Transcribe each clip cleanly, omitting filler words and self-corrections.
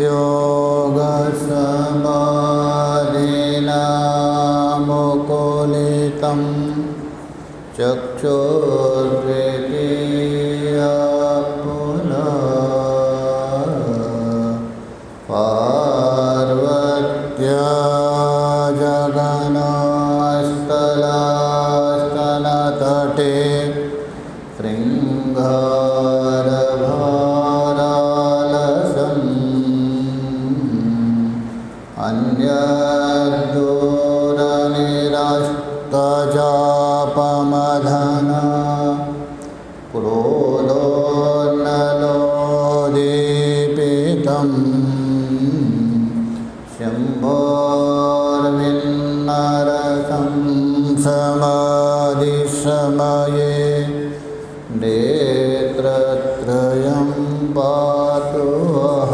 योगसमाधिना मुकुलितं चक्षुर्द्वितीया पुनः पार्वत्या जगन्नास्थलास्तनतटे शृङ्गारभारालसम् अन्यद्दूरनिरस्तजापमधना क्रोधोन्नलोदीपितं शम्भोर्विन्नरसं समाधिसमये नेत्रत्रयं पातु वः।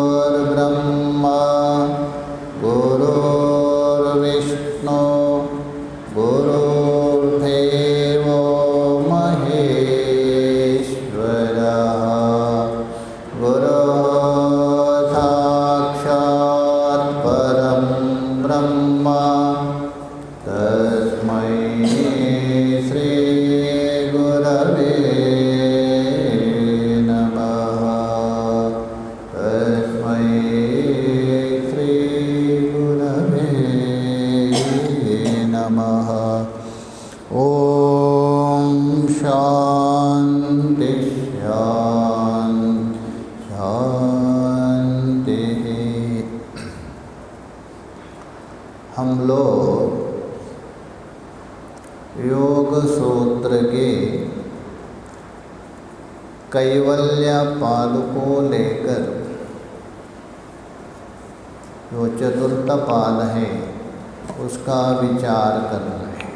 गुरुर्ब्रह्मा गुरुर्विष्णु गुरुर्देवो महेश्वरः गुरुः साक्षात् परं ब्रह्म तस्मै श्री गुरवे नमः। तस्मै श्री गुरवे नमः। ओम शांति शांति। हम लोग योग सूत्र के कैवल्य पाद को लेकर जो चतुर्थ पाद है उसका विचार कर रहे हैं।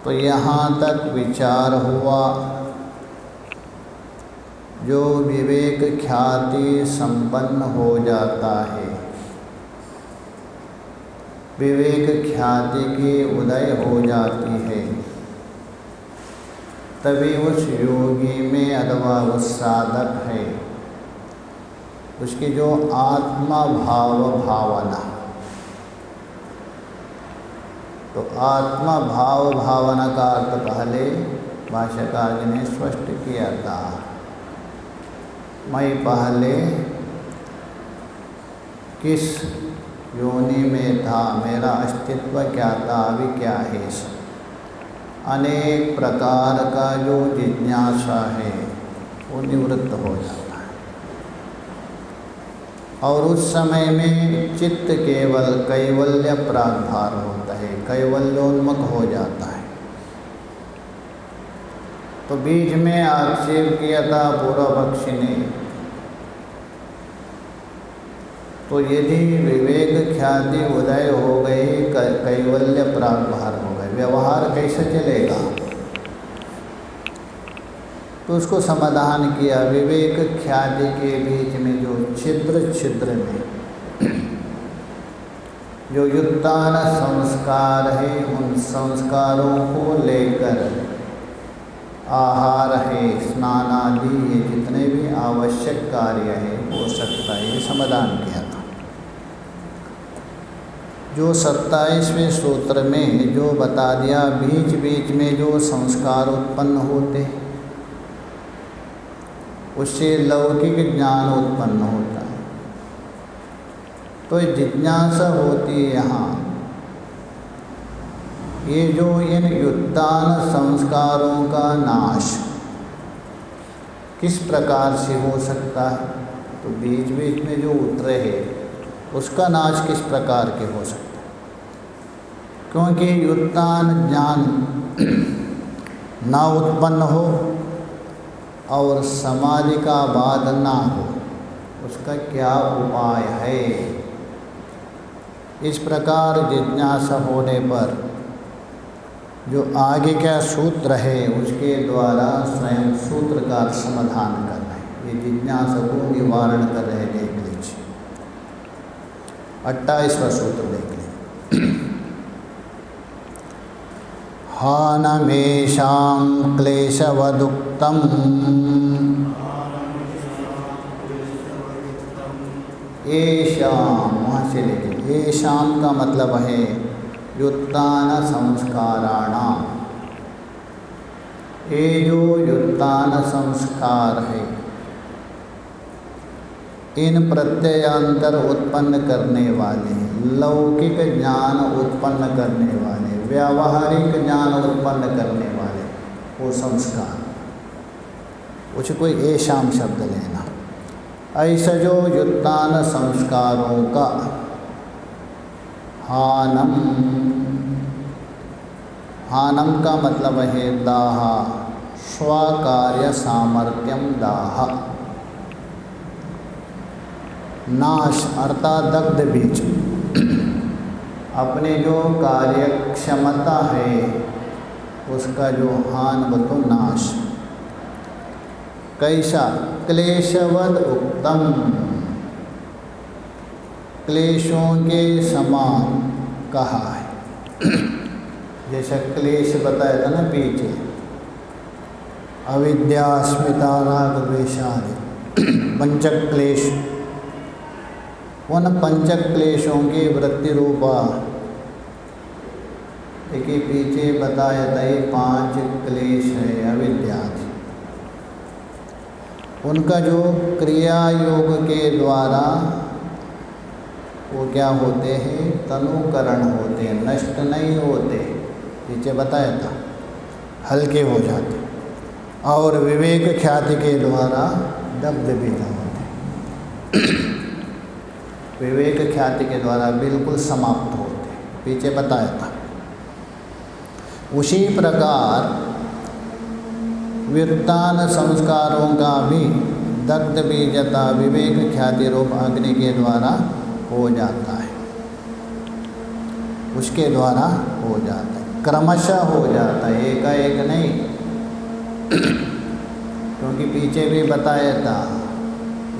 तो यहाँ तक विचार हुआ जो विवेक ख्याति संपन्न हो जाता है, विवेक ख्याति की उदय हो जाती है, तभी उस योगी में अथवा उस साधक है उसकी जो आत्मा भाव भावना, तो आत्मा भाव भावना का अर्थ पहले भाष्यकार जी ने स्पष्ट किया था। मैं पहले किस योनि में था, मेरा अस्तित्व क्या था, अभी क्या है। अनेक प्रकार का जो जिज्ञासा है वो निवृत्त हो जाता है और उस समय में चित्त केवल कैवल्य प्रागभार होता है, कैवल्योन्मुख हो जाता है। तो बीच में आक्षेप किया था पूर्व पक्षी ने, तो यदि विवेक ख्याति उदय हो गई, कैवल्य प्रागभार हो गए, व्यवहार कैसे चलेगा। तो उसको समाधान किया। विवेक ख्याति के बीच में जो छिद्र छिद्र में जो युक्तान संस्कार है, उन संस्कारों को लेकर आहार है, स्नान आदि, ये जितने भी आवश्यक कार्य है हो सकता है, ये समाधान किया था। जो 27वें सूत्र में जो बता दिया, बीच बीच में जो संस्कार उत्पन्न होते उससे लौकिक ज्ञान उत्पन्न होता है। तो जिज्ञासा होती है यहाँ, ये जो इन युक्तान संस्कारों का नाश किस प्रकार से हो सकता है। तो बीच बीच में जो उतरे है उसका नाश किस प्रकार के हो सकता है, क्योंकि युक्तान ज्ञान ना उत्पन्न हो और समाधि का बाद ना हो, उसका क्या उपाय है। इस प्रकार जिज्ञासा होने पर जो आगे का सूत्र है उसके द्वारा स्वयं सूत्र का समाधान कर रहे हैं। ये जिज्ञासा को निवारण कर रहे हैं। देख लीजिए 28वां सूत्र देख लीजिए। हानमेषां क्लेशवदुक्तम् येषां, वहाँ से लेके येषां का मतलब है युत्तान संस्काराणाम। ये जो युत्तान संस्कार है इन प्रत्ययांतर उत्पन्न करने वाले, लौकिक ज्ञान उत्पन्न करने वाले, व्यावहारिक ज्ञान उत्पन्न करने वाले वो संस्कार, उसको येषां शब्द लेना। ऐसा जो युत्तान संस्कारों का हानम, हानम का मतलब है दाह, स्वकार्य सामर्थ्यम दाह, नाश अर्थात दग्ध बीज, अपने जो कार्य क्षमता है उसका जो हान बतो नाश। कैसा? क्लेशवद उक्तम, क्लेशों के समान कहा है। जैसा क्लेश बताया था ना पीछे, अविद्या अस्मिता राग द्वेषादि पंचक क्लेश, उन पंचक क्लेशों की वृत्ति रूपा, देखिए पीछे बताया था ये 5 क्लेश है अविद्यादि, उनका जो क्रिया योग के द्वारा वो क्या होते हैं? तनुकरण होते हैं, नष्ट नहीं होते, पीछे बताया था, हल्के हो जाते, और विवेक ख्याति के द्वारा दग्ध भी न होते, विवेक ख्याति के द्वारा बिल्कुल समाप्त होते, पीछे बताया था। उसी प्रकार वित्तान संस्कारों का भी दग्ध बीजता विवेक ख्याति रूप अग्नि के द्वारा हो जाता है, उसके द्वारा हो जाता है, क्रमशः हो जाता है, एकाएक नहीं। क्योंकि पीछे भी बताया था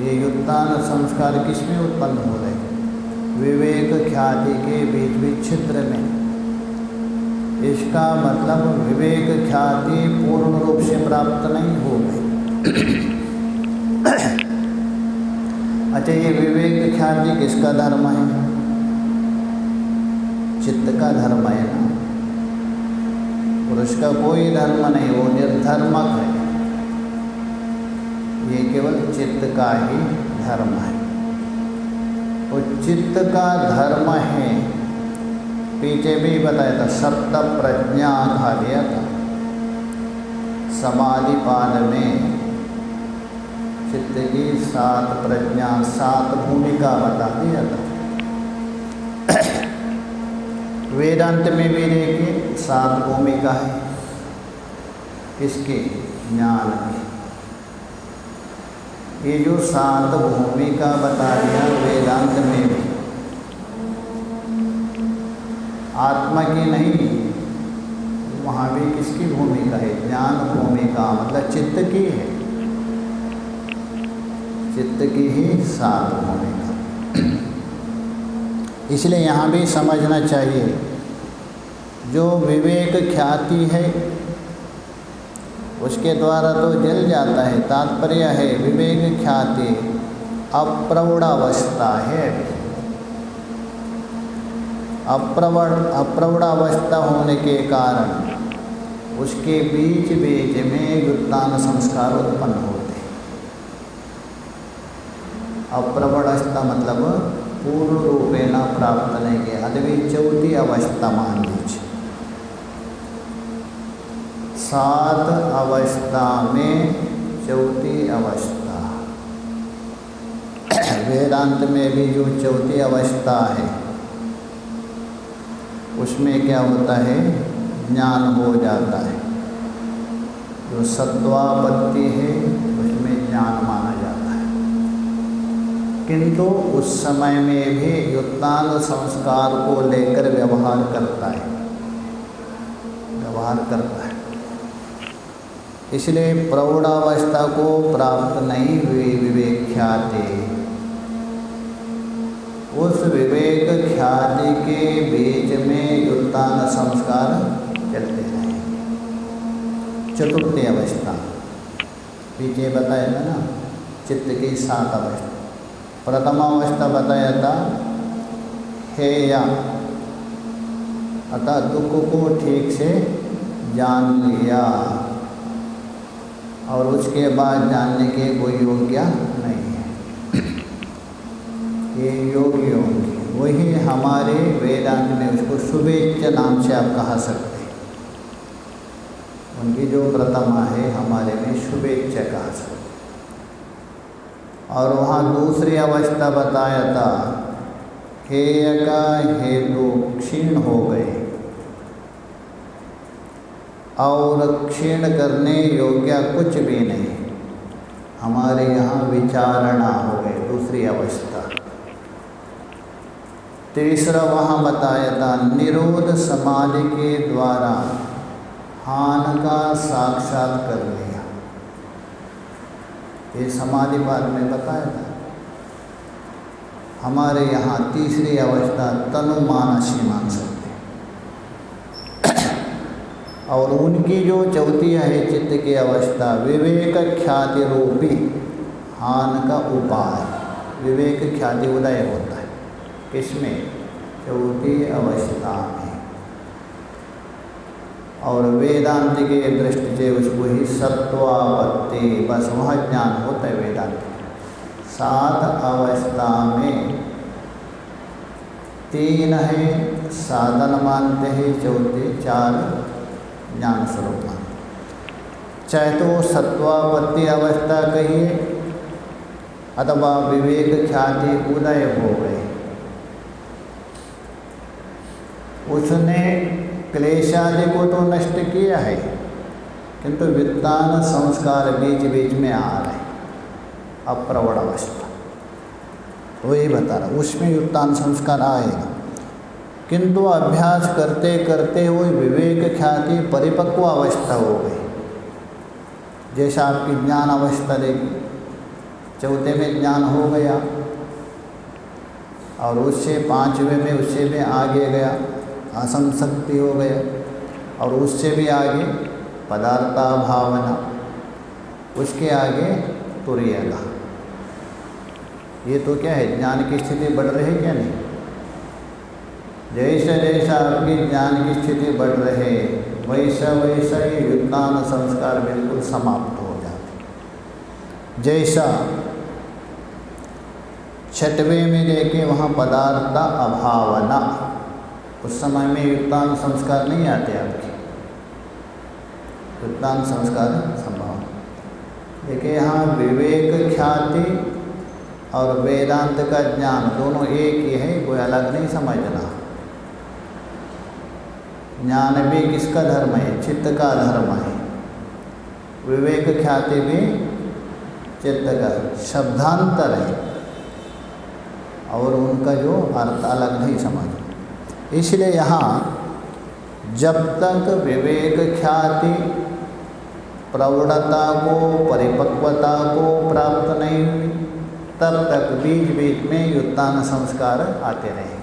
ये युत्तान संस्कार किसमें उत्पन्न हो रहे? विवेक ख्याति के बीच बीच छिद्र में। इसका मतलब विवेक ख्याति पूर्ण रूप से प्राप्त नहीं हो गई। अच्छा, ये विवेक ख्याति किसका धर्म है? चित्त का धर्म है ना, पुरुष का कोई धर्म नहीं, वो निर्धर्मक है, ये केवल चित्त का ही धर्म है। और चित्त का धर्म है, पीछे भी बताया था, सप्त प्रज्ञा खा दिया था, समाधि पाद में चित्त की 7 प्रज्ञा, 7 भूमिका बता दिया था। वेदांत में भी देखिए 7 भूमिका है, किसकी? ज्ञान की। ये जो 7 भूमिका बता दिया वेदांत में भी, आत्मा की नहीं, वहाँ भी किसकी भूमिका है? ज्ञान भूमिका, मतलब चित्त की है, चित्त की ही 7 भूमिका। इसलिए यहाँ भी समझना चाहिए, जो विवेक ख्याति है उसके द्वारा तो जल जाता है, तात्पर्य है विवेक ख्याति अप्रौढ़ावस्था है, अप्रौढ़ावस्था होने के कारण उसके बीच बीच में युत्तान संस्कार उत्पन्न होते हैं। अप्रौढ़ावस्था मतलब पूर्ण रूपेण प्राप्त नहीं किया, अथवा 4थी अवस्था मान लीजिए। 7 अवस्था में 4थी अवस्था, वेदांत में भी जो 4थी अवस्था है उसमें क्या होता है? ज्ञान हो जाता है। जो सत्वापत्ति है उसमें ज्ञान माना जाता है, किंतु उस समय में भी युत्तान संस्कार को लेकर व्यवहार करता है, व्यवहार करता है। इसलिए प्रौढ़ावस्था को प्राप्त नहीं हुई विवेक ख्याति, उस विवेक ख्याति के बीच में युत्तान संस्कार चलते रहेंगे। चतुर्थी अवस्था पीछे बताया था ना, चित्त की 7 अवस्था। प्रथम अवस्था बताया था हेया, अतः दुख को ठीक से जान लिया और उसके बाद जानने के कोई योग्य नहीं है। ये योगी होंगे, वही हमारे वेदांत में उसको शुभेच्छा नाम से आप कहा सकते हैं। उनकी जो प्रतिमा है हमारे में शुभेच्छा कहा सकते। और वहाँ दूसरी अवस्था बताया था हेय का हेतु क्षीण हो गए और क्षीण करने योग्य कुछ भी नहीं, हमारे यहाँ विचारणा हो गए, दूसरी अवस्था। तीसरा वहाँ बताया था निरोध समाधि के द्वारा हान का साक्षात कर लिया, ये समाधि बाद में बताया था। हमारे यहाँ तीसरी अवस्था तनु मानसी मान सकते, और उनकी जो चौथी है चित्त की अवस्था विवेक ख्याति रूपी हान का उपाय। विवेक ख्याति उदय होता है किसमें? चौथी अवस्था में। और वेदांत के दृष्टि से उसको ही सत्वापत्ति, बस वह ज्ञान होता है वेदांत। 7 अवस्था में 3 है साधन मानते हैं, चौथे 4 ज्ञान स्वरूप मानते। चाहे तो सत्वापत्ति अवस्था कहिए अथवा विवेक ख्याति उदय हो गए, उसने क्लेशादि को तो नष्ट किया है, किंतु वित्तान संस्कार बीच बीच में आ रहे, अप्रवण अवस्था वही बता रहा, उसमें युक्तान संस्कार आएगा। किंतु अभ्यास करते करते हुए विवेक ख्याति परिपक्व अवस्था हो गई। जैसा आपकी ज्ञान अवस्था रहेगी, चौथे में ज्ञान हो गया और उससे 5वें में उससे भी आगे गया, असंशक्ति हो गया, और उससे भी आगे पदार्था भावना, उसके आगे तुरीयता। ये तो क्या है, ज्ञान की स्थिति बढ़ रही है क्या नहीं? जैसा जैसा आपकी ज्ञान की स्थिति बढ़ रहे वैसा वैसा ये युक्तान संस्कार बिल्कुल समाप्त हो जाते। जैसा 6वें में देखे वहाँ पदार्थ अभावना, उस समय में युक्तान संस्कार नहीं आते आपके, युक्तान संस्कार संभावना। देखिए यहाँ विवेक ख्याति और वेदांत का ज्ञान दोनों एक ही है, कोई अलग नहीं समझना। ज्ञान भी किसका धर्म है? चित्त का धर्म है। विवेक ख्याति भी चित्त का शब्दांतर है, और उनका जो अर्थ अलग नहीं समझना। इसलिए यहाँ जब तक विवेक ख्याति प्रौढ़ता को, परिपक्वता को प्राप्त नहीं हुई, तब तक बीच बीच में युक्तान संस्कार आते रहेंगे।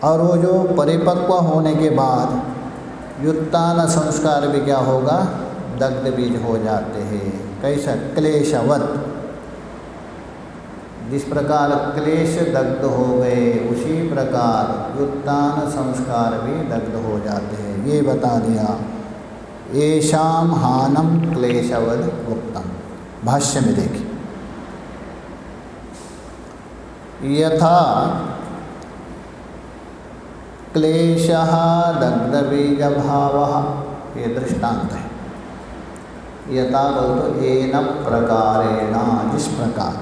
और वो जो परिपक्व होने के बाद युक्तान संस्कार भी क्या होगा? दग्ध बीज हो जाते हैं। कैसा? क्लेशवत। जिस प्रकार क्लेश दग्ध हो गए, उसी प्रकार युक्तान संस्कार भी दग्ध हो जाते हैं। ये बता दिया। येषाम हानम क्लेशवद उक्तम। भाष्य में देखिए, यथा क्लेशः दग्धबीज भावः, ये दृष्टांत है। यथा बोल तो येन प्रकारेण, जिस प्रकार।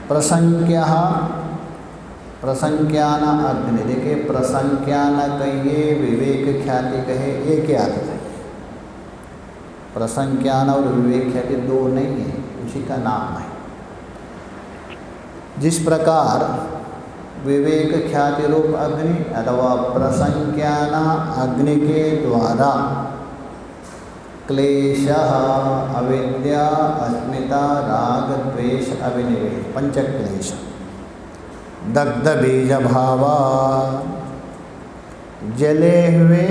प्रसंख्यः, प्रसंख्यान अग्नि। देखिए प्रसंख्यान कहिए, विवेक ख्याति कहे, एक ही अर्थ है। प्रसंख्यान और विवेक ख्याति दो नहीं है, उसी का नाम है। जिस प्रकार विवेक ख्याति रूप अग्नि अथवा प्रसंख्यान अग्नि के द्वारा क्लेशः, अविद्या, अस्मिता, राग, द्वेष, अभिनिवेश, पंचक्लेश, दग्ध बीज भावा, जले हुए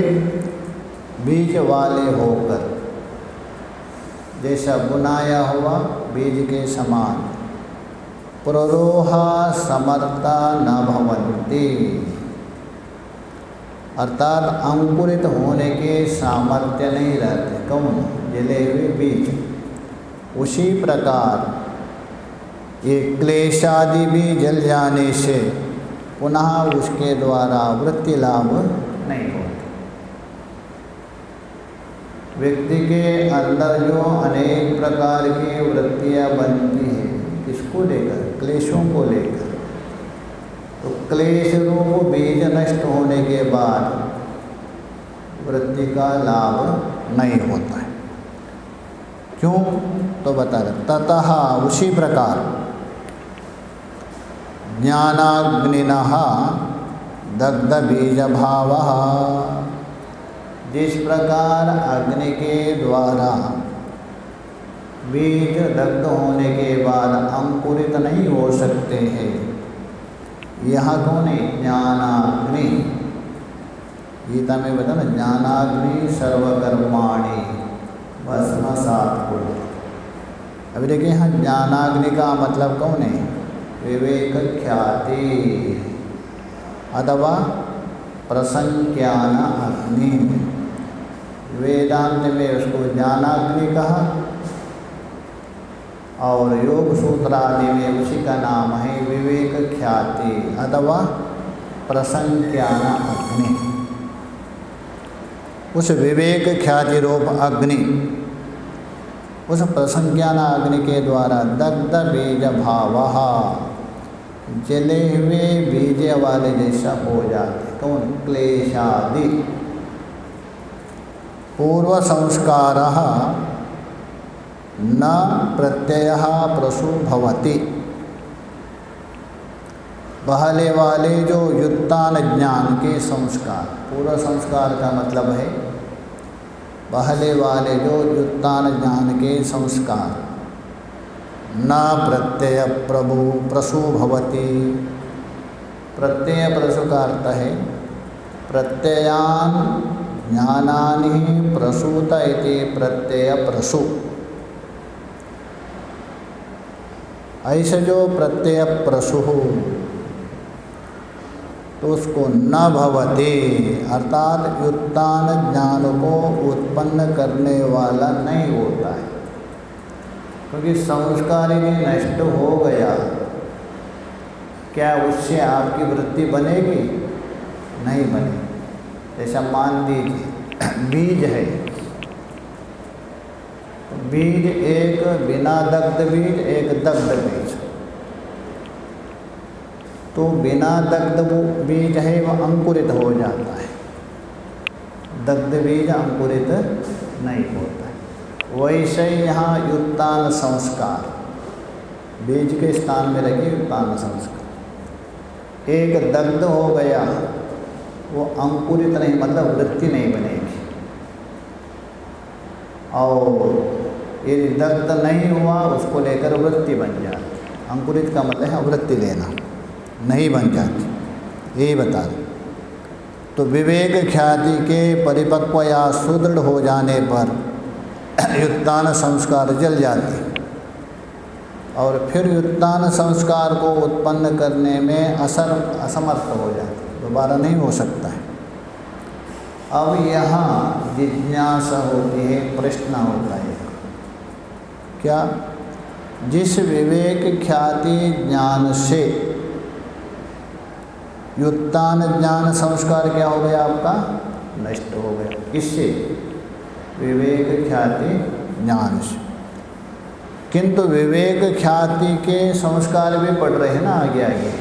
बीज वाले होकर, जैसा बुनाया हुआ बीज के समान, प्ररोहा समर्था न भवन्ति, अर्थात अंकुरित होने के सामर्थ्य नहीं रहते। कौन? जले हुए बीज। उसी प्रकार ये क्लेशादि भी जल जाने से पुनः उसके द्वारा वृत्ति लाभ नहीं होती। व्यक्ति के अंदर जो अनेक प्रकार की वृत्तियाँ बनती हैं, किसको लेकर? क्लेशों को लेकर। तो क्लेश रूप बीज नष्ट होने के बाद वृत्ति का लाभ नहीं होता है। क्यों? तो बता रहे, ततः उसी प्रकार ज्ञानाग्निनः दग्ध बीज भावः, जिस प्रकार अग्नि के द्वारा बीज दग्ध होने के बाद अंकुरित नहीं हो सकते हैं, यहाँ कौन है? ज्ञानाग्नि। गीता में बता ना, ज्ञानाग्नि सर्वकर्माणि भस्मसात् कुरुते। अभी देखिए यहाँ ज्ञानाग्नि का मतलब कौन है? विवेक ख्याति अथवा प्रसंज्ञान अग्नि। वेदांत में उसको ज्ञानाग्नि कहा और योग सूत्र आदि में उसी का नाम है विवेक ख्याति अथवा प्रसंज्ञान अग्नि। उस विवेक ख्याति रूप अग्नि, उस प्रसंज्ञान अग्नि के द्वारा दग्ध बीज भावः, जले हुए बीज वाले जैसा हो जाते। कौन? क्लेशादि। पूर्व संस्कारः न प्रत्ययः प्रसु भवति। पहले वाले जो युत्तान ज्ञान के संस्कार, पूर्व संस्कार का मतलब है पहले वाले जो युत्तान ज्ञान के संस्कार, न प्रत्यय प्रसु भवति। प्रत्यय प्रसु का अर्थ है प्रत्ययान ज्ञानानि प्रसूत इति प्रत्यय प्रसु। ऐसे जो प्रत्यय प्रसु हो तो उसको न भवते, अर्थात युत्तान ज्ञान को उत्पन्न करने वाला नहीं होता है। क्योंकि संस्कार ही नष्ट हो गया, क्या उससे आपकी वृत्ति बनेगी? नहीं बनेगी। जैसा मान लीजिए बीज है, बीज एक बिना दग्ध बीज, एक दग्ध बीज। तो बिना दग्ध बीज है वह अंकुरित हो जाता है, दग्ध बीज अंकुरित नहीं होता है। वैसे ही यहाँ युत्तान संस्कार, बीज के स्थान में रखिए युत्तान संस्कार। एक दग्ध हो गया, वो अंकुरित नहीं, मतलब वृत्ति नहीं बनेगी। और यदि दग्ध नहीं हुआ उसको लेकर वृत्ति बन जाती। अंकुरित का मतलब है वृत्ति लेना, नहीं बन जाती, यही बता रहे। तो विवेक ख्याति के परिपक्व या सुदृढ़ हो जाने पर युत्तान संस्कार जल जाते और फिर युत्तान संस्कार को उत्पन्न करने में असमर्थ हो जाते, दोबारा नहीं हो सकता है। अब यहाँ जिज्ञासा होती है, प्रश्न होता है, क्या? जिस विवेक ख्याति ज्ञान से युत्तान ज्ञान संस्कार क्या हो गया आपका? नष्ट हो गया। किससे? विवेक ख्याति ज्ञान से। किंतु विवेक ख्याति के संस्कार भी पड़ रहे हैं ना आगे आगे।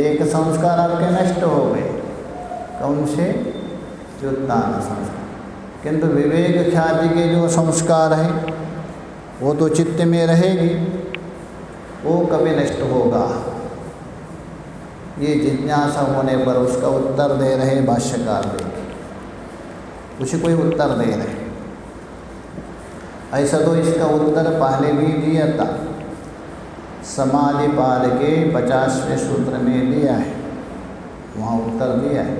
एक संस्कार आपके नष्ट हो गए, कौन से? युत्तान संस्कार। किंतु विवेक ख्याति के जो संस्कार है वो तो चित्त में रहेगी, वो कभी नष्ट होगा। ये जिज्ञासा होने पर उसका उत्तर दे रहे भाष्यकार, देखिए उसी को ही उत्तर दे रहे। ऐसा तो इसका उत्तर पहले भी दिया था, समाधिपाद के 50वें सूत्र में दिया है। वहाँ उत्तर दिया है।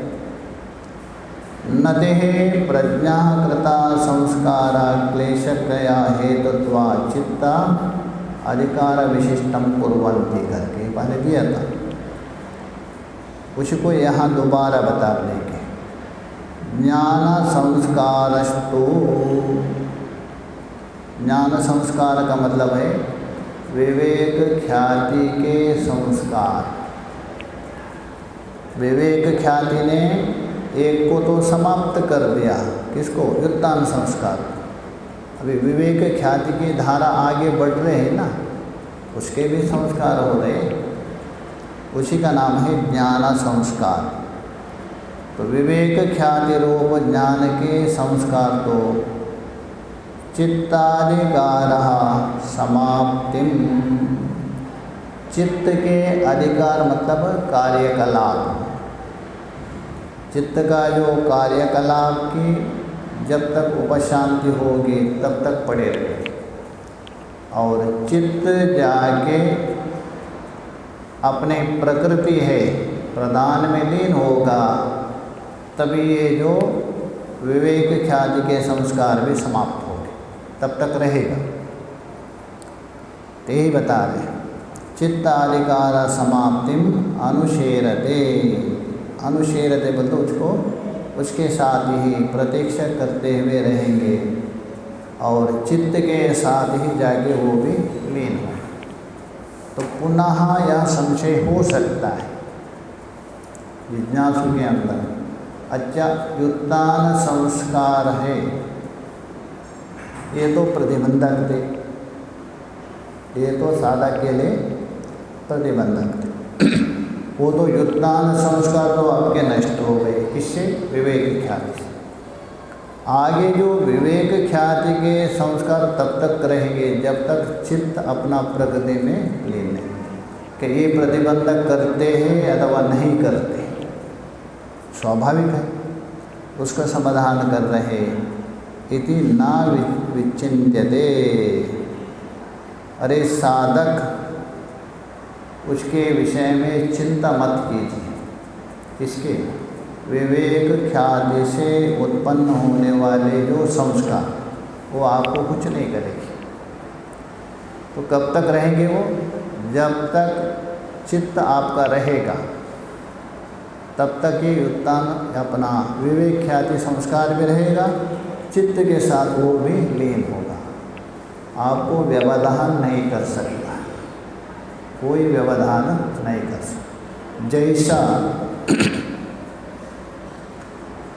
न देहे प्रज्ञा कृता संस्कारा क्लेशकया हेतुत्वा चित्ता अधिकार विशिष्टम कुर्वन्ति करके पहले दिया था, उसको यहाँ दोबारा बता देंगे। ज्ञान संस्कारस्तु, ज्ञान संस्कार का मतलब है विवेक ख्याति के संस्कार। विवेक ख्याति ने एक को तो समाप्त कर दिया, किसको? व्युत्थान संस्कार। अभी विवेक ख्याति की धारा आगे बढ़ रहे हैं ना, उसके भी संस्कार हो रहे, उसी का नाम है ज्ञान संस्कार। तो विवेक ख्याति रूप ज्ञान के संस्कार तो चित्ताधिकार समाप्तिम, चित्त के अधिकार मतलब कार्यकलाप, चित्त का जो कार्यकलाप की जब तक उपशांति होगी तब तक पड़े रहे, और चित्त जाके अपने प्रकृति है प्रधान में लीन होगा, तभी ये जो विवेक ख्याति के संस्कार भी समाप्त होंगे, तब तक रहेगा। तो यही बता रहे, चित्ताधिकार समाप्तिम अनुशेरते, अनुशेरते बोलते उसको उसके साथ ही प्रतीक्षा करते हुए रहेंगे, और चित्त के साथ ही जाके वो भी लीन हो। तो पुनः यह संशय हो सकता है जिज्ञासु के अंदर, अच्छा व्युत्थान संस्कार है, ये तो प्रतिबंधक थे, ये तो साधक के लिए प्रतिबंधक थे। वो तो व्युत्थान संस्कार तो आपके नष्ट हो गए, किससे? विवेक ख्याति से। आगे जो विवेक ख्याति के संस्कार तब तक रहेंगे जब तक चित्त अपना प्रकृति में लीन नहीं, कि ये प्रतिबंधक करते हैं अथवा नहीं करते, स्वाभाविक है, उसका समाधान कर रहे। इति ना विचिन्त्यते, अरे साधक उसके विषय में चिंता मत कीजिए। किसके? विवेक ख्याति से उत्पन्न होने वाले जो संस्कार, वो आपको कुछ नहीं करेगी। तो कब तक रहेंगे वो? जब तक चित्त आपका रहेगा तब तक ये उत्थान अपना विवेक ख्याति संस्कार भी रहेगा, चित्त के साथ वो भी लीन होगा, आपको व्यवधान नहीं कर सकता, कोई व्यवधान नहीं कर सकता। जैसा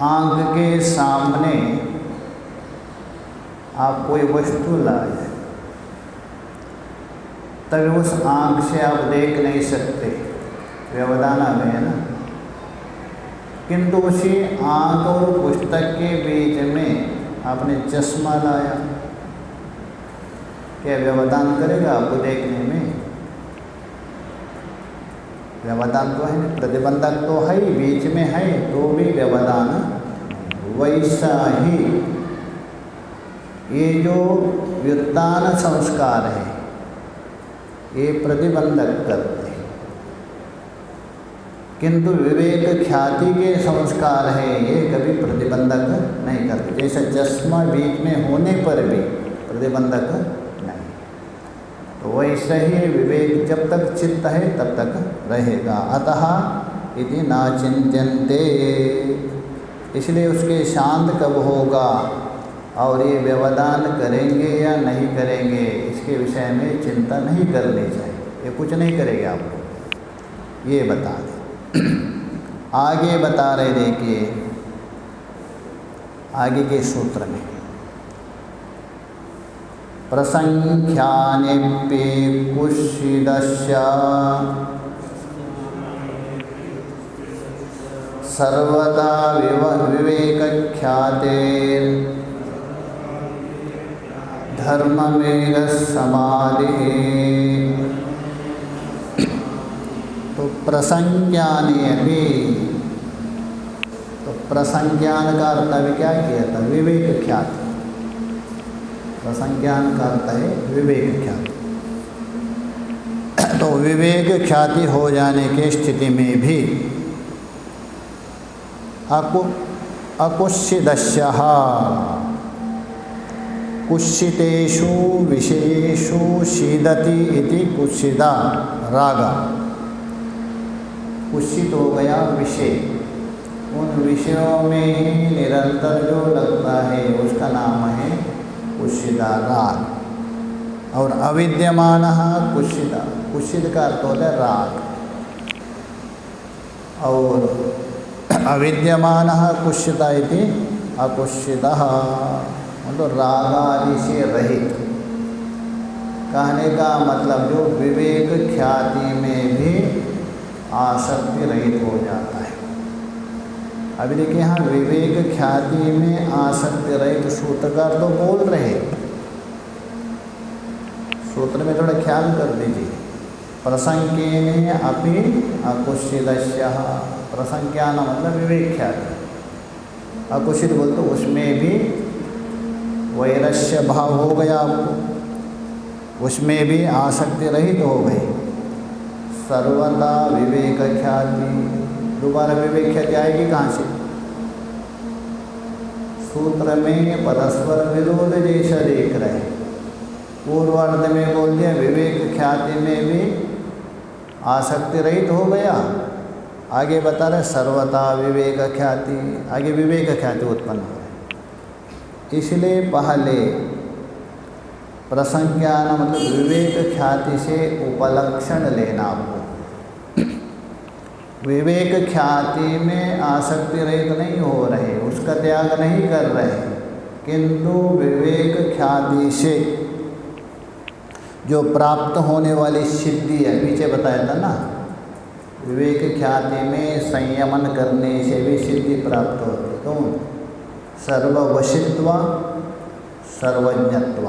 आँख के सामने आप कोई वस्तु लाए, तभी उस आँख से आप देख नहीं सकते, व्यवधान आ गया ना। किंतु उसी आँख और पुस्तक के बीच में आपने चश्मा लाया, क्या व्यवधान करेगा आपको देखने में? व्यवधान तो है, प्रतिबंधक तो है, बीच में है, तो भी व्यवधान। वैसा ही ये जो व्युत्थान संस्कार है, ये प्रतिबंधक करते हैं, किंतु विवेक ख्याति के संस्कार है, ये कभी प्रतिबंधक नहीं करते। जैसे चश्मा बीच में होने पर भी प्रतिबंधक नहीं, तो वैसे ही विवेक जब तक चित्त है तब तक रहेगा। अतः इति ना चिंत्यन्ते, इसलिए उसके शांत कब होगा और ये व्यवधान करेंगे या नहीं करेंगे, इसके विषय में चिंता नहीं करनी चाहिए, ये कुछ नहीं करेंगे आपको, ये बता दें। आगे बता रहे, देखिए आगे के सूत्र में, प्रसंख्यानेऽपि कुर्षिदस्य सर्वदा विवेकख्यातेर् धर्ममेघ समाधिः। तो प्रसंज्ञाने भी, तो प्रसंज्ञान का अर्थ अभी क्या किया था? विवेक ख्याति। प्रसंज्ञान का अर्थ है विवेक ख्याति। तो विवेक ख्याति हो जाने की स्थिति में भी अकुत्सितस्यः कुत्सितेषु विषयेषु सीदति इति कुत्सिता रागा। कुत्सित हो गया विषय, उन विषयों में ही निरंतर जो लगता है उसका नाम है कुत्सिता राग। और अविद्यमानः कुत्सिता, कुत्सित का अर्थ होता है राग। और अविद्यमानः कुत्सिता इति अकुत्सितः, मतलब राग आदि से रहित। कहने का मतलब जो विवेक ख्याति में भी आसक्ति रहित हो जाता है। अभी देखिए यहाँ विवेक ख्याति में आसक्ति रहित सूत्रकार तो बोल रहे, सूत्र में थोड़ा ख्याल कर दीजिए। प्रसंज्ञेन अपि अकुत्सितस्यः, प्रसंज्ञान मतलब विवेक ख्याति, अकुत्सित बोल तो उसमें भी वैरस्य भाव हो गया आपको, उसमें भी आसक्ति रहित हो गई। सर्वदा विवेक ख्याति, दोबारा विवेक ख्याति आएगी कहाँ से? सूत्र में परस्पर विरोध जैसा देख रहे, पूर्वार्ध में बोल दिया विवेक ख्याति में भी आसक्ति रहित हो गया, आगे बता रहे सर्वथा विवेक ख्याति, आगे विवेक ख्याति उत्पन्न हो रही। इसलिए पहले प्रसंज्ञान मतलब विवेक ख्याति से उपलक्षण लेना आपको। विवेक ख्याति में आसक्ति रहित नहीं हो रहे, उसका त्याग नहीं कर रहे, किंतु विवेक ख्याति से जो प्राप्त होने वाली सिद्धि है, पीछे बताया था ना, विवेक ख्याति में संयमन करने से भी सिद्धि प्राप्त होती है। कौन? सर्ववशित्व सर्वज्ञत्व,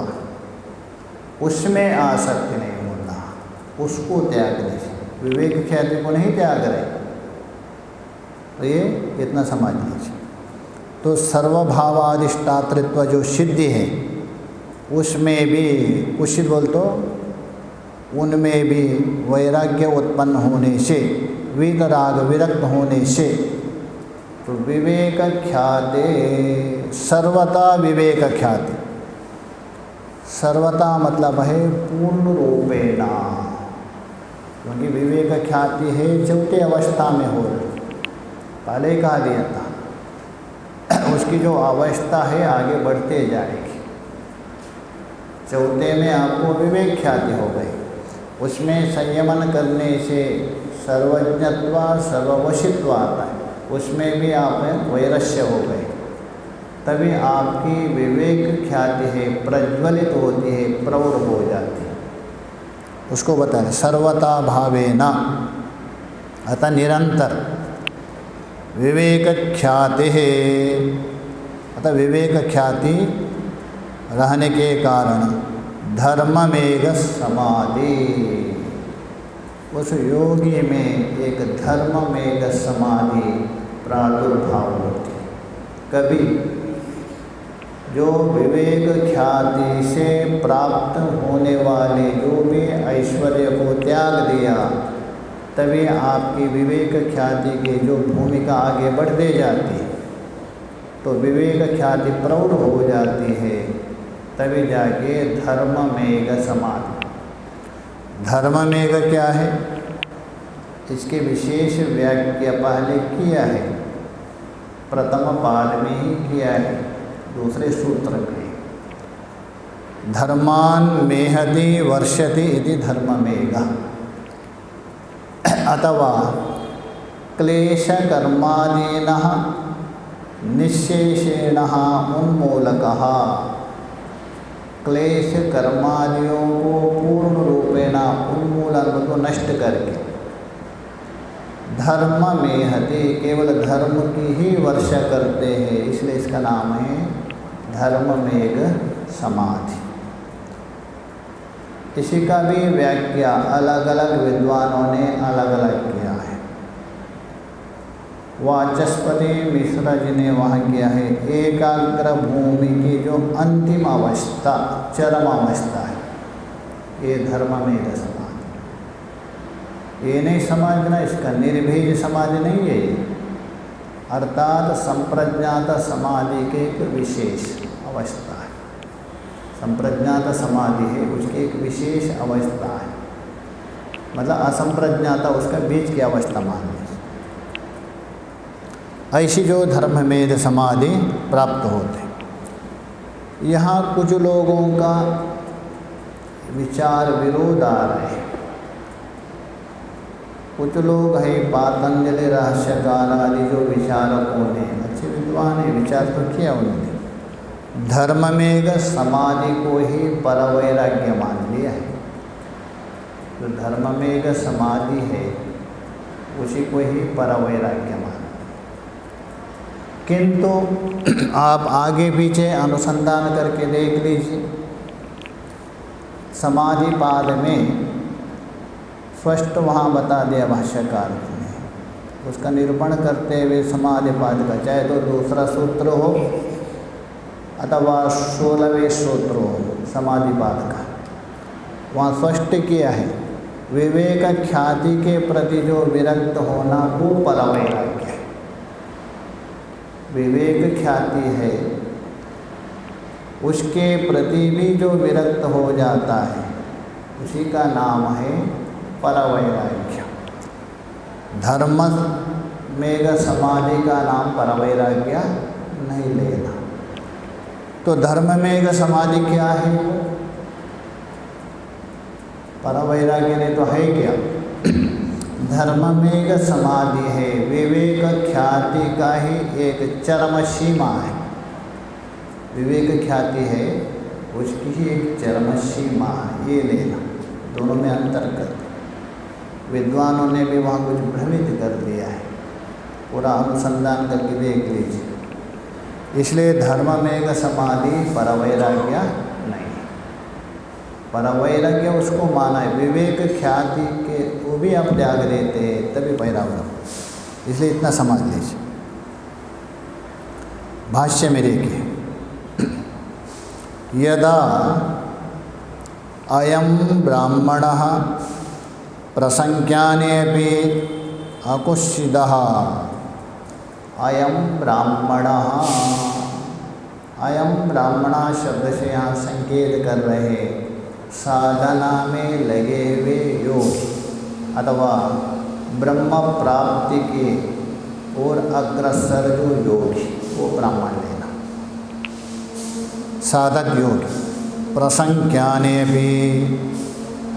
उसमें आसक्ति नहीं होना, उसको त्यागने से। विवेक ख्याति को नहीं त्याग रहे, तो ये इतना समझ लीजिए। तो सर्वभावाधिष्ठातृत्व जो सिद्धि है उसमें भी कुछ बोल तो उनमें भी वैराग्य उत्पन्न होने से, वीतराग विरक्त होने से, तो विवेक ख्याति सर्वता विवेक ख्याति, सर्वता मतलब है पूर्ण रूपेण, क्योंकि विवेक ख्याति है चौथे अवस्था में हो रही, पहले ही कहा दिया था, उसकी जो अवस्था है आगे बढ़ते जाएगी। चौथे में आपको विवेक ख्याति हो गई, उसमें संयमन करने से सर्वज्ञत्व सर्ववशित्व आता है, उसमें भी आप वैरस्य हो गए, तभी आपकी विवेक ख्याति है प्रज्वलित होती है, प्रौढ़ हो जाती है। उसको बताएं सर्वता भावेन, अतः निरंतर विवेक ख्याति है, अतः विवेक ख्याति रहने के कारण धर्ममेघ समाधि, उस योगी में एक धर्ममेघ समाधि प्रादुर्भाव होती है। कभी जो विवेक ख्याति से प्राप्त होने वाले जो भी ऐश्वर्य को त्याग दिया, तभी आपकी विवेक ख्याति की जो भूमिका आगे बढ़ते जाती है, तो विवेक ख्याति प्रौढ़ हो जाती है, तभी जाके धर्ममेघ समाधि। धर्ममेघ क्या है? इसके विशेष व्याख्या पहले किया है, प्रथम पाद में ही किया है, दूसरे सूत्र में धर्मान मेहति वर्षति इति धर्ममेघ, अथवा क्लेशकर्मादीनः निःशेषेणः उन्मूलकः, क्लेश कर्मादियों को पूर्ण रूपेण उन्मूलन को नष्ट करके धर्म मेहति, केवल धर्म की ही वर्षा करते हैं, इसलिए इसका नाम है धर्ममेघ समाधि। इसी का भी व्याख्या अलग अलग विद्वानों ने अलग अलग किया है। वाचस्पति मिश्रा जी ने वहाँ किया है एकाग्र भूमि की जो अंतिम अवस्था, चरम अवस्था है, ये धर्ममेघ समाधि। ये नहीं समझना, इसका निर्भीज समाधि नहीं है ये। अर्थात संप्रज्ञात समाधि के एक विशेष अवस्था है। संप्रज्ञात समाधि है, उसकी एक विशेष अवस्था है, मतलब असंप्रज्ञाता उसका बीच की अवस्था मान लीजिए। ऐसी जो धर्ममेध समाधि प्राप्त होते, यहाँ कुछ लोगों का विचार विरोध आ रहे हैं। कुछ लोग है पातंजलि रहस्यकार आदि जो विचारकों ने, अच्छे विद्वान है, विचार तो किया उन्होंने, धर्ममेघ समाधि को ही परवैराग्य मान लिया है। जो धर्ममेघ समाधि है उसी को ही परवैराग्य मान। किंतु आप आगे पीछे अनुसंधान करके देख लीजिए, समाधि पाद में स्पष्ट वहाँ बता दिया भाष्यकार ने, उसका निरूपण करते हुए समाधि पाद का, चाहे तो दूसरा सूत्र हो अथवा 16वें सूत्र हो समाधि पाद का, वहाँ स्पष्ट किया है विवेक ख्याति के प्रति जो विरक्त होना वो परवैराग्य है। विवेक ख्याति है उसके प्रति भी जो विरक्त हो जाता है उसी का नाम है परवैराग्य। धर्ममेघ समाधि का नाम परवैराग्य नहीं लेना। तो धर्ममेघ समाधि क्या है? परवैराग्य ने तो है क्या? धर्ममेघ समाधि है, विवेक ख्याति का ही एक चरम सीमा है। विवेक ख्याति है उसकी ही एक चरम सीमा है, ये लेना। दोनों में अंतर कर, विद्वानों ने भी वहाँ कुछ भ्रमित कर दिया है, पूरा अनुसंधान करके देख लीजिए। इसलिए धर्ममेघ समाधि परवैराग्य नहीं। परवैराग्य उसको माना है, विवेक ख्याति के वो भी आप त्याग देते हैं तभी वैराग्य। इसलिए इतना समझ लीजिए। भाष्य में देखिए, यदा अयं ब्राह्मणः प्रसंज्ञानेऽपि अकुत्सितः। अयं ब्राह्मणः, अयं ब्राह्मणा शब्द से यहाँ संकेत कर रहे साधना में लगे हुए योग अथवा ब्रह्म प्राप्ति के और अग्रसर जो योगी वो ब्राह्मण लेना। साधक योगी प्रसंज्ञाने भी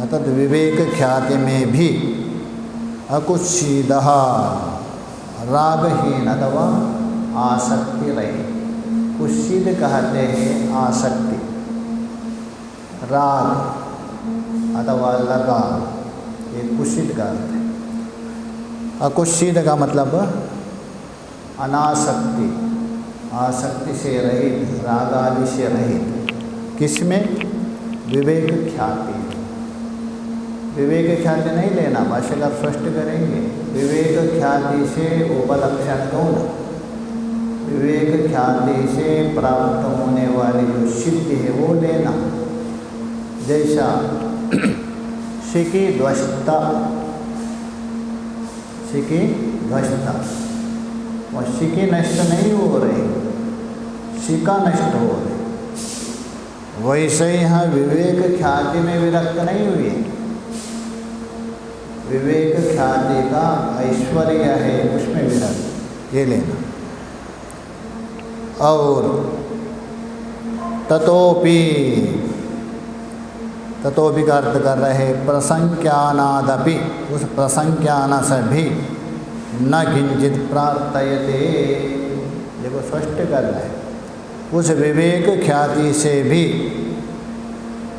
अर्थात विवेक ख्याति में भी अकुत्सितः रागहीन अथवा आसक्ति रहे। कुत्सित कहते हैं आसक्ति, राग अथवा लगा, ये कुत्सित का अर्थ है। अकुत्सित का मतलब अनासक्ति, आसक्ति से रहित, राग आदि से रहित। किसमें? विवेक ख्याति। विवेक ख्याति नहीं लेना, भाष्यकार स्पष्ट करेंगे। विवेक ख्याति से उपलक्षण कौन? विवेक ख्याति से प्राप्त होने वाली जो सिद्धि है वो लेना। जैसा शिकी ध्वस्ता, शिकी ध्वस्ता, वह शिकी नष्ट नहीं हो रही, शिका नष्ट हो रही। वैसे ही यहाँ विवेक ख्याति में विरक्त नहीं हुई। विवेक ख्याति का ऐश्वर्य है उसमें विरक्त, ये लेना। और ततोपि, ततोपि का अर्थ कर रहे प्रसंज्ञानादपि, उस प्रसंज्ञान से भी न किंचित प्रार्थयते। देखो स्पष्ट कर रहे हैं, उस विवेक ख्याति से भी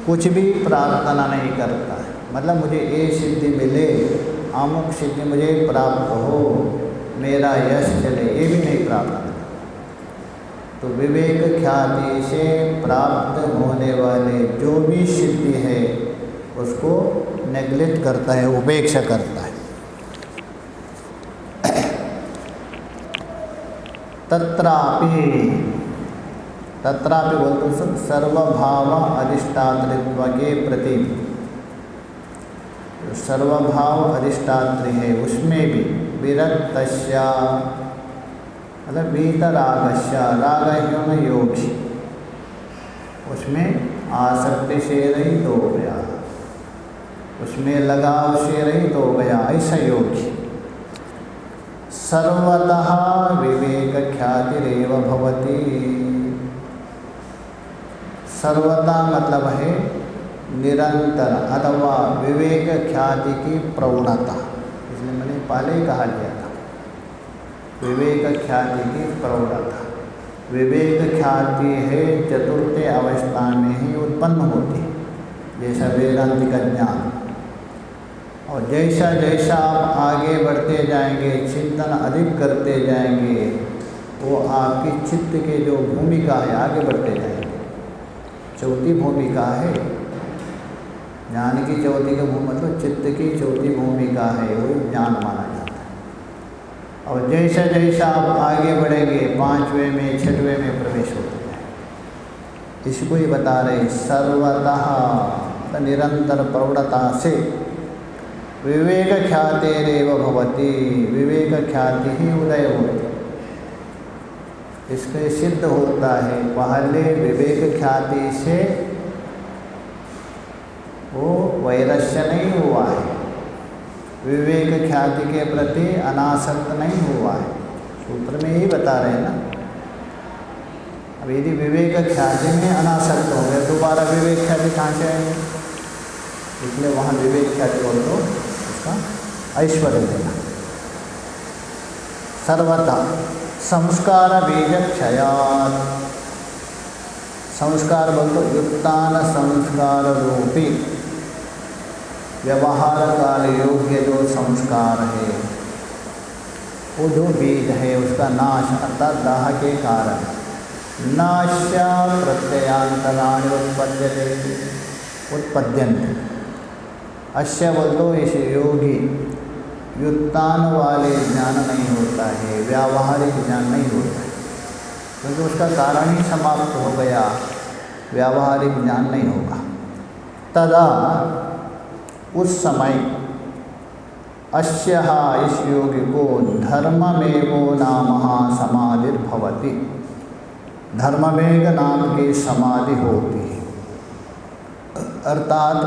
कुछ भी प्रार्थना नहीं करता है। मतलब मुझे ये सिद्धि मिले, अमुक सिद्धि मुझे प्राप्त हो, मेरा यश चले, ये भी नहीं प्रार्थना। तो विवेक ख्याति से प्राप्त होने वाले जो भी सिद्धि है उसको नेग्लेक्ट करता है, उपेक्षा करता है। तत्रापि, तत्रापि बोलते सर्वभाव अधिष्ठातृत्व के प्रति, सर्वभाव अधिष्ठात्री है उसमें भी विरक्तस्या मतलब वीतरागस्य, राग है योगी, उसमें आसक्ति से रहित हो गया, उसमें लगाव से रहित हो गया, ऐसा योगी। सर्वतः विवेक ख्यातिरेव भवति। सर्वथा मतलब है निरंतर अथवा विवेक ख्याति की प्रवणता, इसलिए मैंने पहले ही कहा लिया था, विवेक ख्याति की प्रवणता। विवेक ख्याति है चतुर्थ अवस्था में ही उत्पन्न होती है, जैसा वेदांतिक ज्ञान। और जैसा जैसा आप आगे बढ़ते जाएंगे, चिंतन अधिक करते जाएंगे, वो आपकी चित्त के जो भूमिका है आगे बढ़ते जाएंगे। चौथी भूमिका है ज्ञान की, चौथी का मतलब चित्त की चौथी भूमिका है, वो ज्ञान माना जाता है। और जैसा जैसा आप आगे बढ़ेंगे, 5वें में 6वें में प्रवेश होते जाए। इसको ही बता रहे सर्वतः निरंतर प्रवणता से विवेक ख्यातिरेव भवति, विवेक ख्याति ही उदय होती। इसके सिद्ध होता है पहले विवेक ख्याति से वो वैरस्य नहीं हुआ है, विवेक ख्याति के प्रति अनासक्त नहीं हुआ है। सूत्र में यही बता रहे हैं ना। अब यदि विवेक ख्याति में अनासक्त हो गए, दोबारा विवेक ख्याति कहाँ से आएंगे? इसलिए वहाँ विवेक ख्याति बोल दो, उसका ऐश्वर्य देना। सर्वथा संस्कार बीज क्षयात्, संस्कार बोल दो युक्तान संस्कार रूपी व्यवहार काल योग्य जो संस्कार है, वो जो बीज है उसका नाश अर्थात दाह के कारण नाश्य प्रत्ययांतराणि उत्पद्यन्ते। अश्य बोल दो इस योगी युक्तान वाले ज्ञान नहीं होता है, व्यावहारिक ज्ञान नहीं होता है, क्योंकि उसका कारण ही समाप्त हो गया, व्यावहारिक ज्ञान नहीं होगा। तदा उस समय अश्यः इस योगी को धर्ममेवो नामः समाधिर्भवति, धर्ममेघ नाम की समाधि होती है। अर्थात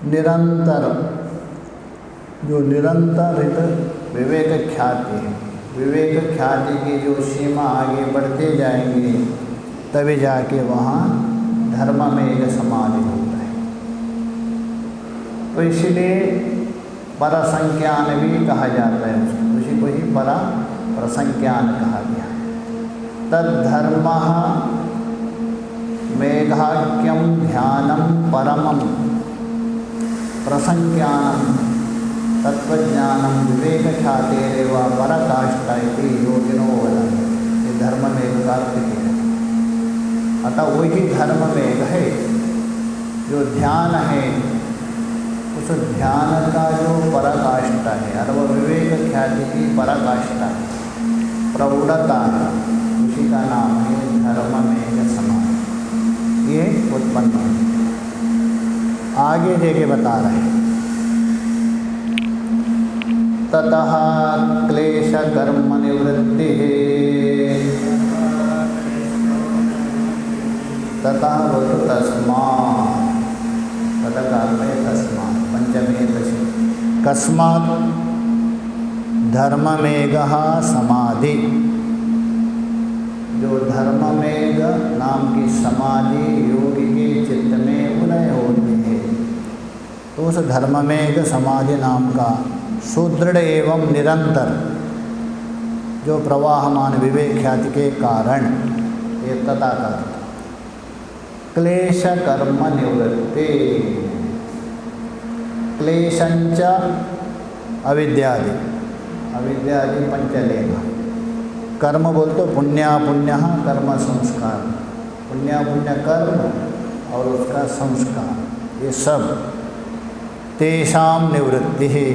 निरंतर जो निरंतरित विवेक ख्याति है, विवेक ख्याति की जो सीमा आगे बढ़ते जाएंगे तभी जाके वहाँ धर्ममेघ समाधि होता है। तो इसीलिए परसंज्ञान भी कहा जाता है उसको, उसी को ही परा प्रसंज्ञान कहा गया। तद्धर्मः मेघाख्यम ध्यानम परमम प्रसंज्ञानम तत्वज्ञानम विवेक ख्यातेरेव पराकाष्ठा इति योगिनो वदन्ति। ये धर्ममेघ का अर्थ है। अतः वही धर्ममेघ है जो ध्यान है, उस ध्यान का जो पराकाष्ठा है अथवा विवेक ख्याति की पराकाष्ठा है, प्रौढ़ता है, उसी का नाम है धर्ममेघ समाधि। ये उत्पन्न है। आगे देके बता रहे हैं ततः क्लेश कर्म निवृत्ति, ततः वतु तस्मात्, ततः में तस्मात् पंचमे दशमी कस्मात् धर्ममेघः समाधि, जो धर्ममेघ नाम की समाधि योगी के चित्त में उदय होती है, तो उस धर्ममेघ समाधि नाम का सुदृढ़ एवं निरंतर जो प्रवाहमान विवेक ख्याति के कारण ये तथा का क्लेश कर्म निवृत्ति, क्लेशंच अविद्यादि, अविद्यादि पंचलेना, कर्म बोल तो पुण्यापुण्य कर्म संस्कार, पुण्यापुण्य कर्म और उसका संस्कार, ये सब तेषाम निवृत्ति है,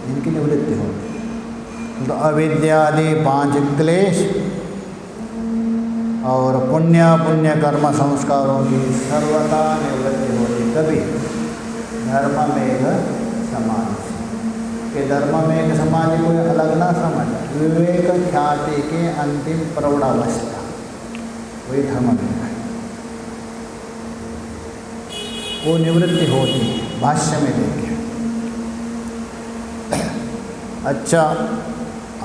इनकी निवृत्ति होती। तो अविद्यादि 5 क्लेश और पुण्य कर्म संस्कारों की सर्वथा निवृत्ति होती, कभी धर्ममेघ समाधि। कि धर्म में एक समाधि कोई अलग ना समझ, विवेक ख्याति के अंतिम प्रौढ़ावस्था वही धर्म में है, वो निवृत्ति होती है। भाष्य में देखिए। अच्छा,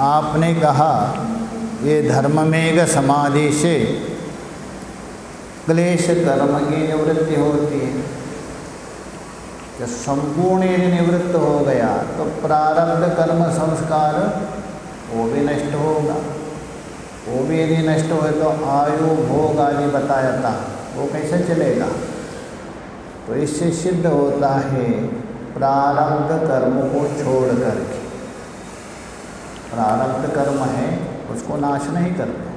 आपने कहा ये धर्ममेघ समाधि से क्लेश कर्म की निवृत्ति होती है। जब संपूर्ण यदि निवृत्त हो गया तो प्रारब्ध कर्म संस्कार वो भी नष्ट होगा। वो भी यदि नष्ट हो तो आयु भोग आदि बताया था, वो कैसे चलेगा? तो इससे सिद्ध होता है प्रारब्ध कर्म को छोड़ करके, प्रारब्ध कर्म है उसको नाश नहीं करता,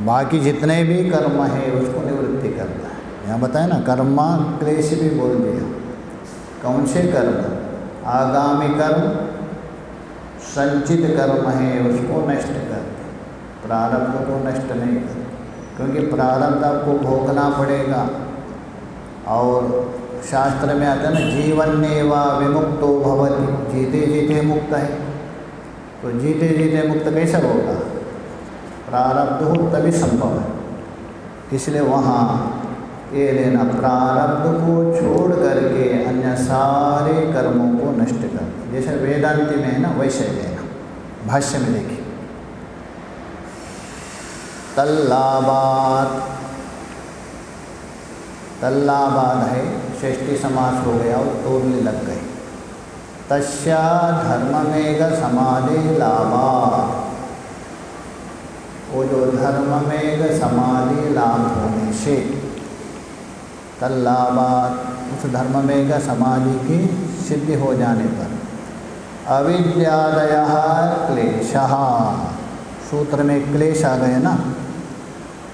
बाकी जितने भी कर्म है उसको निवृत्ति करता है। यहाँ बताया ना, कर्मा क्लेश भी बोल दिया। कौन से कर्म? आगामी कर्म, संचित कर्म है उसको नष्ट करते, प्रारब्ध को नष्ट नहीं करते, क्योंकि प्रारब्ध आपको भोगना पड़ेगा। और शास्त्र में आता है ना, जीवन्नेवा विमुक्तो भवति, जीते जीते मुक्त है। तो जीते जीते मुक्त कैसे होगा? प्रारब्ध हो तभी संभव है। इसलिए वहाँ ये लेना, प्रारब्ध को छोड़ करके अन्य सारे कर्मों को नष्ट कर, जैसे वेदांति में है ना वैसे लेना। भाष्य में देखिए, तल्लाबाद, तल्लाबाद है, षष्ठी समास हो गया और तोड़ने लग गई। तस्या धर्ममेघ समाधि लाभात्, वो जो धर्ममेघ समाधि लाभ होने से, तल्लाभात् उस धर्ममेघ समाधि की सिद्धि हो जाने पर, अविद्यादयः क्लेशः, सूत्र में क्लेश आ गए ना,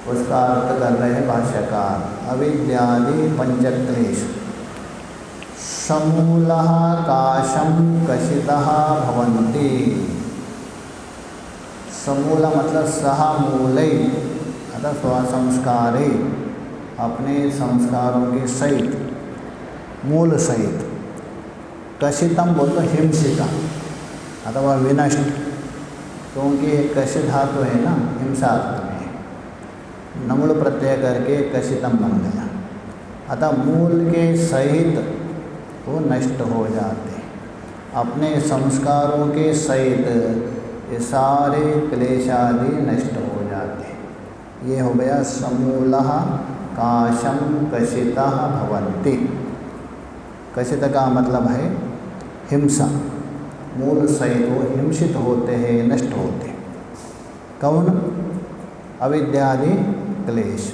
उसका अर्थ कर रहे हैं भाष्यकार। अविद्यादि पंचक्लेश समूलः काशं कशितः भवन्ति। समूल मतलब सह मूलै अतः स्वसंस्कारे, अपने संस्कारों के सहित, मूल सहित। कशितम बोलते हिंसिता अथवा विनष्ट, क्योंकि कशि धातु है ना हिंसार्थ में, नमुल प्रत्यय करके कशितम बन गया। अतः मूल के सहित वो नष्ट हो जाते, अपने संस्कारों के सहित ये सारे क्लेश आदि नष्ट हो जाते। ये हो गया समूलः काशं कशितः भवन्ति। कशित का मतलब है हिंसा, मूल सहित वो हिंसित होते हैं, नष्ट होते। कौन? अविद्यादि क्लेश।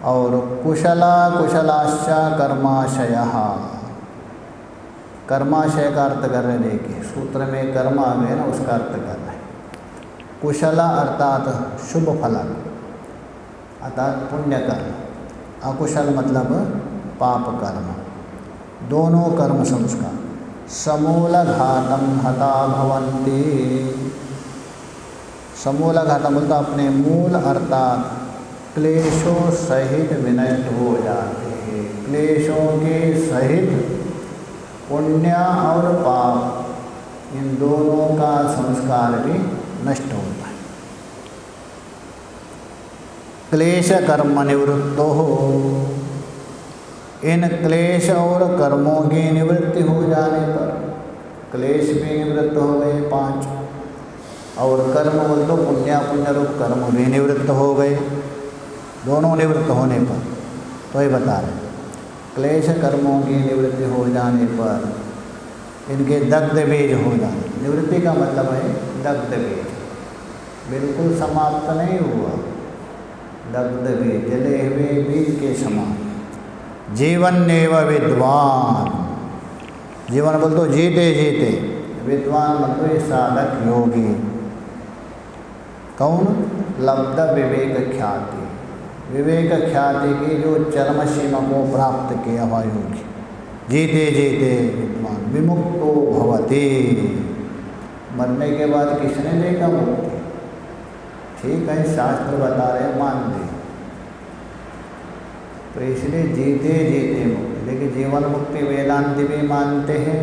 और कुशला कुशलाश्च कर्माशयः, कर्माशय का अर्थ कर रहे, देखिए सूत्र में कर्म आ गए ना, उसका अर्थ कर रहे। कुशला अर्थात शुभ फलक अर्थात पुण्य कर्म, अकुशल मतलब पाप कर्म, दोनों कर्म संस्कार। समूलघातम हता भवन्ति, समूलघातम बोलता अपने मूल अर्थात क्लेशों सहित विनष्ट हो जाते हैं। क्लेशों के सहित पुण्य और पाप, इन दोनों का संस्कार भी नष्ट होता है। क्लेश कर्म निवृत्तो हो, इन क्लेश और कर्मों की निवृत्ति हो जाने पर, क्लेश भी निवृत्त हो गए 5, और कर्म बोल तो पुण्य पुण्य रूप कर्म भी निवृत्त हो गए। दोनों निवृत्त होने पर, तो ये बता रहे क्लेश कर्मों की निवृत्ति हो जाने पर इनके दग्ध बीज हो जाने। निवृत्ति का मतलब है दग्ध बीज, बिल्कुल समाप्त नहीं हुआ, दग्ध बीज, जले हुए बीज के समान। जीवन्नेव विद्वान, जीवन बोल तो जीते जीते, विद्वान मतलब ये साधक योगी। कौन? लब्ध विवेक ख्याति, विवेक ख्याति की जो चरम सीमा को प्राप्त किया हुआ योगी। जीते जीते विद्वान, विमुक्तो भवति, मरने के बाद किसने देखा मुक्ति? ठीक है, शास्त्र बता रहे, मान दे, तो इसलिए जीते जीते मुक्ति। देखिए जीवन मुक्ति वेदांति भी मानते हैं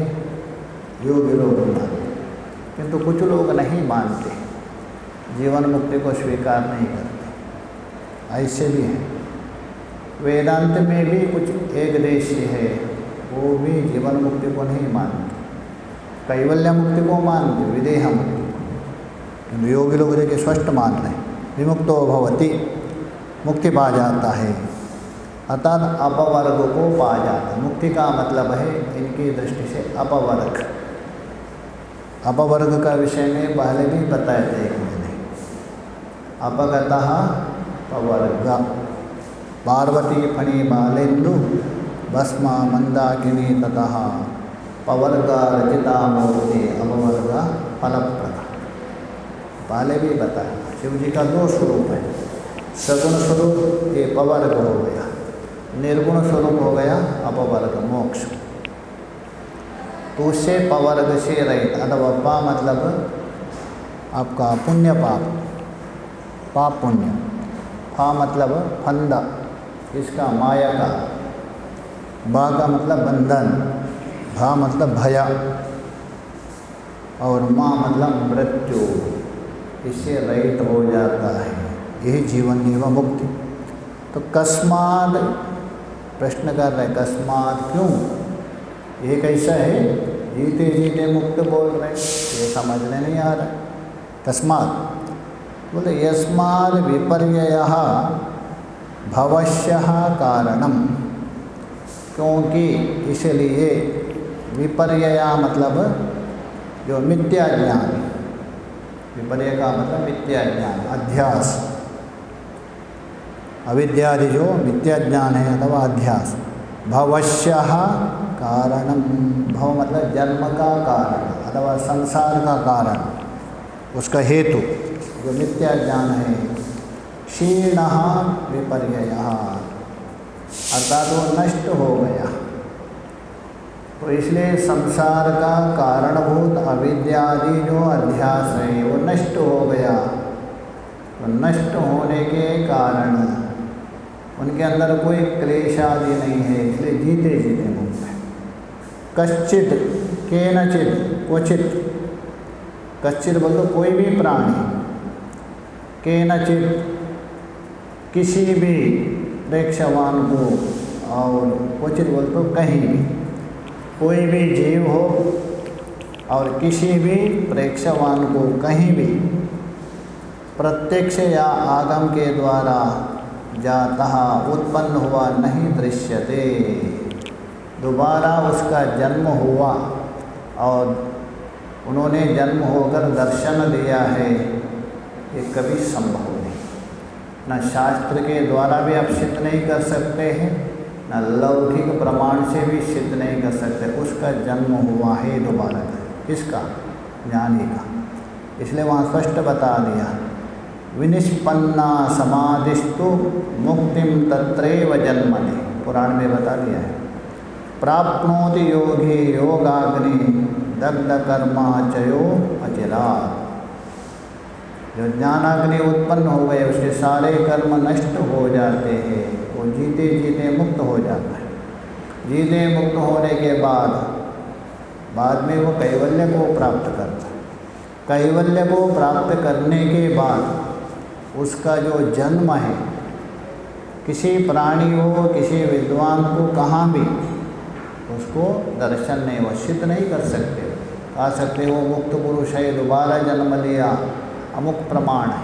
योगी लोग मानते, किंतु कुछ लोग नहीं मानते, जीवन मुक्ति को स्वीकार नहीं करते, ऐसे भी हैं। वेदांत में भी कुछ एक देशी है, वो भी जीवन मुक्ति को नहीं मानते, कैवल्य मुक्ति को मानते, विदेह मुक्ति को, किंतु योगी लोग देखिए स्पष्ट मान रहे हैं, विमुक्तो भवति, मुक्ति पा जाता है, अर्थात अपवर्ग को पा जाता है। मुक्ति का मतलब है इनकी दृष्टि से अपवर्ग। अपवर्ग का विषय में पहले भी बताया था एक मैंने, अपगतः पवर्ग, पार्वती फणी बालेन्दु भस्मा मंदाकिनी ततः पवर्ग रचिता मूर्ति अपवर्ग फलप्रद। पहले भी बताया, शिव जी का दो स्वरूप है, सगुण स्वरूप ये पवर्ग हो गया, निर्गुण स्वरूप हो गया अपवर्ग मोक्ष। तो उससे पवर्ग से रहित, अथवा पा मतलब आपका पुण्य पाप, पाप पुण्य, फा मतलब फंदा, इसका माया का, बा का मतलब बंधन, भा मतलब भया, और माँ मतलब मृत्यु, इससे रहित हो जाता है, यही जीवन निवा मुक्ति। तो कस्माद प्रश्न कर रहे, कस्माद क्यों, ये कैसा है, जीते जीते मुक्त बोल रहे, ये समझने नहीं आ रहा। कस्माद बोले यस्माद विपर्ययः भवस्यः कारणम, क्योंकि इसलिए, विपर्यय मतलब जो मिथ्या ज्ञान, विपर्य का मतलब मिथ्या ज्ञान, अध्यास, अविद्यादि जो मिथ्या ज्ञान है अथवा अध्यास, भवस्यः कारणम, भव मतलब जन्म का कारण अथवा संसार का कारण, उसका हेतु जो मिथ्या ज्ञान है, क्षीणः विपर्ययः, अर्थात वो नष्ट हो गया। तो इसलिए संसार का कारणभूत अविद्यादि जो अध्यास है वो नष्ट हो गया। तो नष्ट होने के कारण उनके अंदर कोई क्लेश आदि नहीं है, इसलिए जीते जीते मुक्त है। कश्चित केनचित क्वचित, कश्चित बोल तो कोई भी प्राणी, केनचित किसी भी प्रेक्षवान को, और क्वचित बोल तो कहीं भी, कोई भी जीव हो और किसी भी प्रेक्षवान को कहीं भी प्रत्यक्ष या आगम के द्वारा जाता उत्पन्न हुआ नहीं दृश्यते, दोबारा उसका जन्म हुआ और उन्होंने जन्म होकर दर्शन दिया है, ये कभी संभव नहीं। न शास्त्र के द्वारा भी आप सिद्ध नहीं कर सकते हैं, न लौकिक प्रमाण से भी सिद्ध नहीं कर सकते, उसका जन्म हुआ है दोबारा। किसका? ज्ञानी का। इसलिए वहाँ स्पष्ट बता दिया, विनिष्पन्ना समाधिस्तु मुक्तिम तत्रैव जन्मनि, पुराण में बता दिया है। प्राप्नोति योगी योगाग्नि दग्ध कर्मा चयो अचिरात्, जो ज्ञानाग्नि उत्पन्न हो गए उसके सारे कर्म नष्ट हो जाते हैं, वो जीते जीते मुक्त हो जाता है। जीते मुक्त होने के बाद में वो कैवल्य को प्राप्त करता है। कैवल्य को प्राप्त करने के बाद उसका जो जन्म है, किसी प्राणी हो किसी विद्वान को कहाँ भी उसको दर्शन नहीं, वो सिद्ध नहीं कर सकते। कह सकते वो मुक्त पुरुष है, दोबारा जन्म लिया, अमुक प्रमाण है,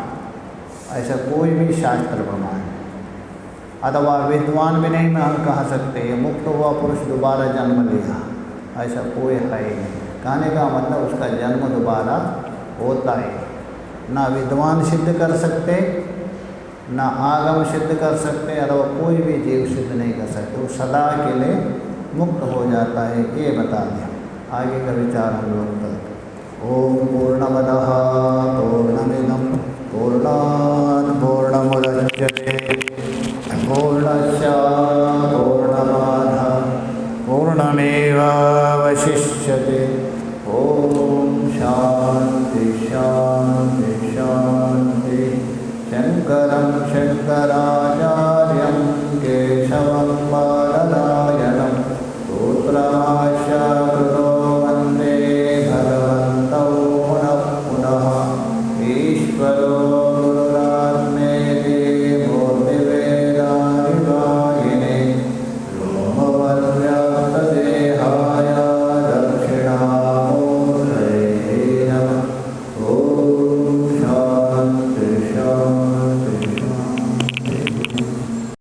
ऐसा कोई भी शास्त्र प्रमाण है। अथवा विद्वान भी नहीं हम कह सकते ये मुक्त हुआ पुरुष दोबारा जन्म लिया, ऐसा कोई है ही नहीं। कहने का मतलब उसका जन्म दोबारा होता है। ना विद्वान सिद्ध कर सकते, ना आगम सिद्ध कर सकते, अथवा कोई भी जीव सिद्ध नहीं कर सकते, वो सदा के लिए मुक्त हो जाता है, ये बता दिया। आगे का विचार हम लोग करते। ओम पूर्णमदः पूर्णमिदं पूर्णात् पूर्णमुदच्यते पूर्णस्य पूर्णमादाय पूर्णमेवावशिष्यते।